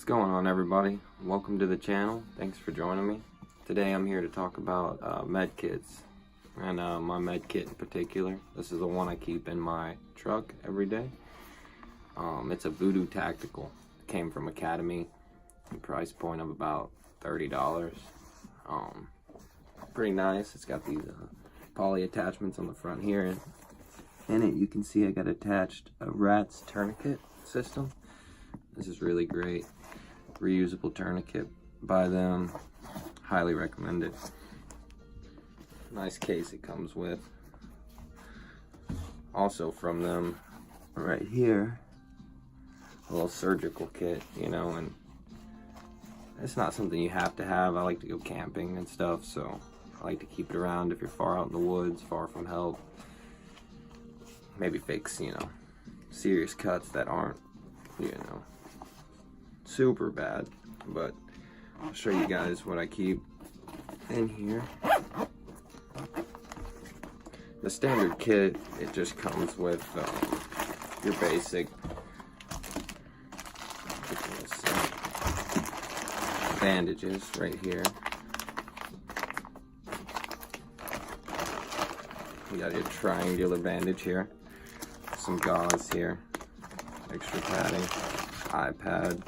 What's going on, everybody? Welcome to the channel. Thanks for joining me. Today I'm here to talk about medkits, and my medkit in particular. This is the one I keep in my truck every day. It's a Voodoo Tactical. It came from Academy. Price point of about $30. Pretty nice. It's got these poly attachments on the front here. In it, you can see I got attached a rat's tourniquet system. This is really great. Reusable tourniquet by them. Highly recommend it. Nice case it comes with. Also from them, right here, a little surgical kit, you know, and it's not something you have to have. I like to go camping and stuff, so I like to keep it around if you're far out in the woods, far from help. Maybe fix, you know, serious cuts that aren't, you know, super bad. But I'll show you guys what I keep in here. The standard kit, it just comes with your basic bandages right here. You got your triangular bandage here, some gauze here, extra padding, iPad,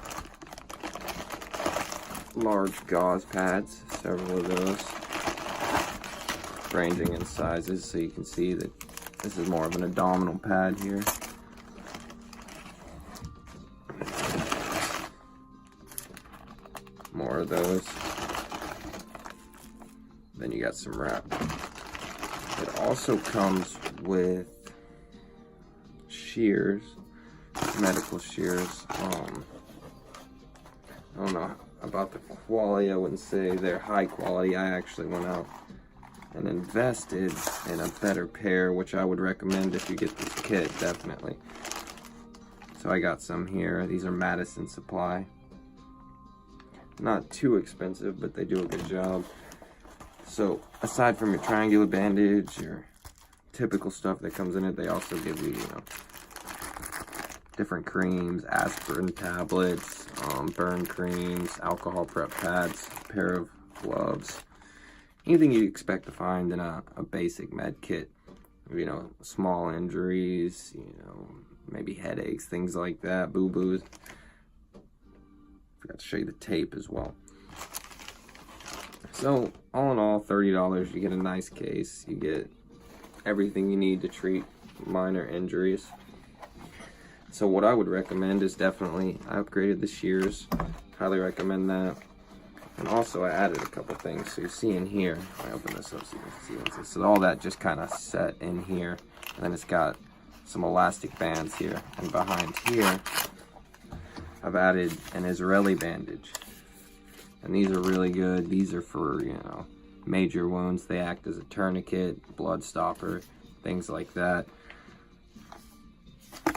large gauze pads, several of those, ranging in sizes, so you can see that this is more of an abdominal pad here. More of those. Then you got some wrap. It also comes with shears, medical shears. I don't know about the quality. I wouldn't say they're high quality. I actually went out and invested in a better pair, which I would recommend if you get this kit, definitely. So I got some here. These are Madison Supply. Not too expensive, but they do a good job. So aside from your triangular bandage, your typical stuff that comes in it, they also give you, you know, different creams, aspirin tablets, burn creams, alcohol prep pads, a pair of gloves, anything you'd expect to find in a basic med kit. You know, small injuries, you know, maybe headaches, things like that, boo-boos. Forgot to show you the tape as well. So all in all, $30, you get a nice case. You get everything you need to treat minor injuries. So what I would recommend is definitely, I upgraded the shears. Highly recommend that. And also I added a couple things. So you see in here, I open this up so you can see what's this. So all that just kind of set in here. And then it's got some elastic bands here. And behind here, I've added an Israeli bandage. And these are really good. These are for, you know, major wounds. They act as a tourniquet, blood stopper, things like that.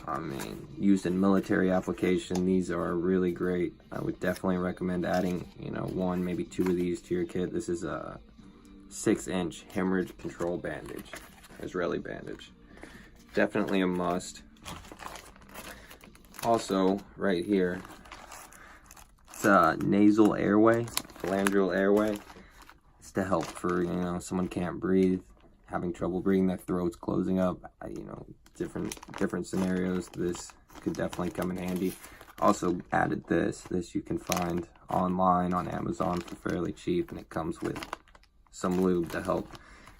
I mean, used in military application, these are really great. I would definitely recommend adding, you know, one, maybe two of these to your kit. This is a 6-inch hemorrhage control bandage, Israeli bandage. Definitely a must. Also, right here, it's a nasal airway, phalangeal airway. It's to help for, you know, someone can't breathe, having trouble breathing, their throat's closing up, you know, different scenarios. This could definitely come in handy. Also added this you can find online on Amazon for fairly cheap, and it comes with some lube to help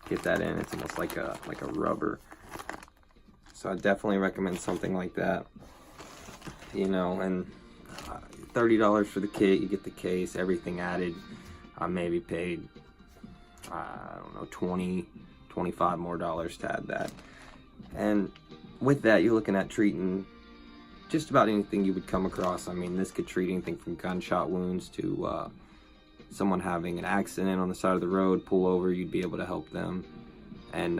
get that in. It's almost like a rubber. So I definitely recommend something like that, you know. And $30 for the kit, you get the case, everything added. I maybe paid, I don't know, $20-25 more to add that. And with that, you're looking at treating just about anything you would come across. I mean, this could treat anything from gunshot wounds to someone having an accident on the side of the road, pull over, you'd be able to help them. And,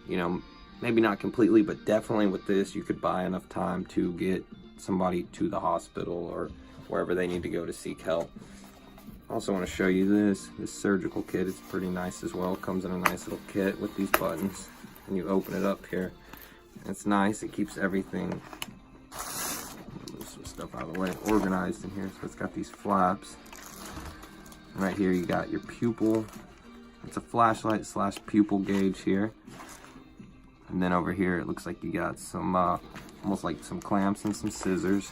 you know, maybe not completely, but definitely with this, you could buy enough time to get somebody to the hospital or wherever they need to go to seek help. Also want to show you this surgical kit. It's pretty nice as well. Comes in a nice little kit with these buttons, and you open it up here. It's nice. It keeps everything stuff out of the way, organized in here. So it's got these flaps. And right here you got your pupil. It's a flashlight slash pupil gauge here. And then over here it looks like you got some almost like some clamps and some scissors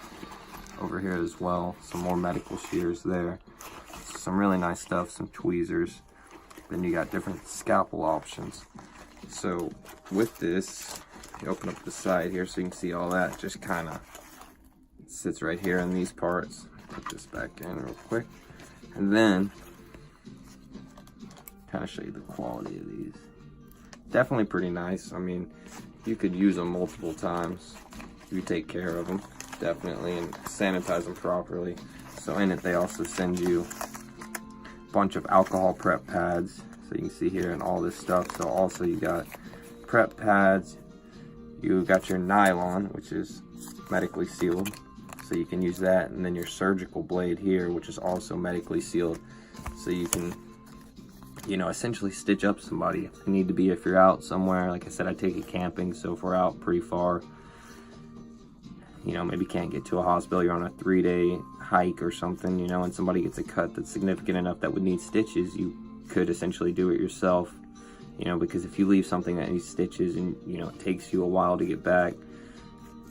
over here as well. Some more medical shears there. Some really nice stuff, some tweezers. Then you got different scalpel options. So with this, you open up the side here so you can see all that. Just kind of sits right here in these parts. Put this back in real quick. And then kind of show you the quality of these. Definitely pretty nice. I mean, you could use them multiple times if you take care of them, definitely, and sanitize them properly. So in it, they also send you a bunch of alcohol prep pads. So you can see here and all this stuff. So also you got prep pads. You got your nylon, which is medically sealed. So you can use that. And then your surgical blade here, which is also medically sealed. So you can, you know, essentially stitch up somebody if they need to be, if you're out somewhere. Like I said, I take it camping, so if we're out pretty far, you know, maybe can't get to a hospital, you're on a 3-day hike or something, you know, and somebody gets a cut that's significant enough that would need stitches, you could essentially do it yourself, you know, because if you leave something that needs stitches and, you know, it takes you a while to get back,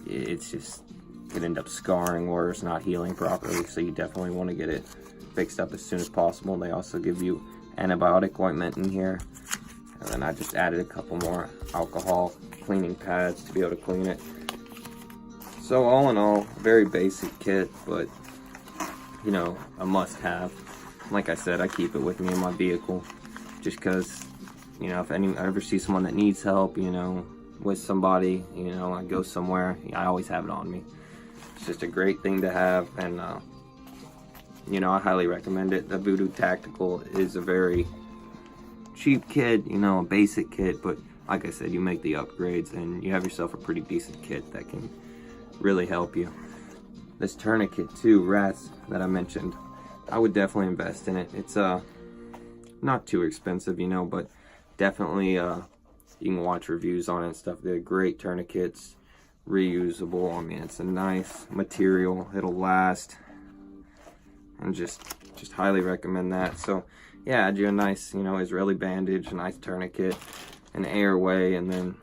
it's just, it could end up scarring worse, not healing properly. So you definitely want to get it fixed up as soon as possible. They also give you antibiotic ointment in here, and then I just added a couple more alcohol cleaning pads to be able to clean it. So all in all, very basic kit, but you know, a must-have. Like I said, I keep it with me in my vehicle just because, you know, if I ever see someone that needs help, you know, with somebody, you know, I go somewhere, I always have it on me. It's just a great thing to have, and you know, I highly recommend it. The Voodoo Tactical is a very cheap kit, you know, a basic kit, but like I said, you make the upgrades and you have yourself a pretty decent kit that can really help you. This tourniquet too, rats, that I mentioned, I would definitely invest in it. It's not too expensive, you know, but definitely you can watch reviews on it and stuff. They're great tourniquets, reusable. I mean, it's a nice material, it'll last, and just highly recommend that. So yeah, I do a nice, you know, Israeli bandage, a nice tourniquet, an airway, and then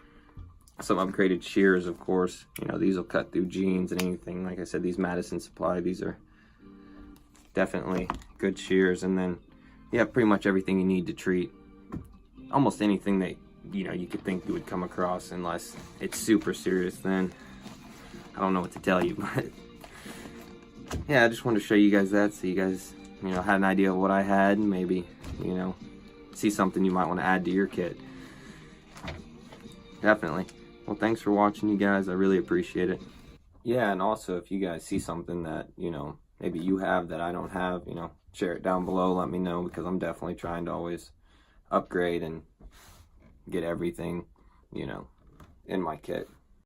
some upgraded shears, of course. You know, these will cut through jeans and anything. Like I said, these Madison Supply, these are definitely good shears. And then yeah, pretty much everything you need to treat almost anything that, you know, you could think you would come across, unless it's super serious. Then I don't know what to tell you, but yeah, I just wanted to show you guys that, so you guys, you know, had an idea of what I had, and maybe, you know, see something you might want to add to your kit. Definitely. Well, thanks for watching, you guys. I really appreciate it. Yeah, and also if you guys see something that, you know, maybe you have that I don't have, you know, share it down below. Let me know, because I'm definitely trying to always upgrade and get everything, you know, in my kit.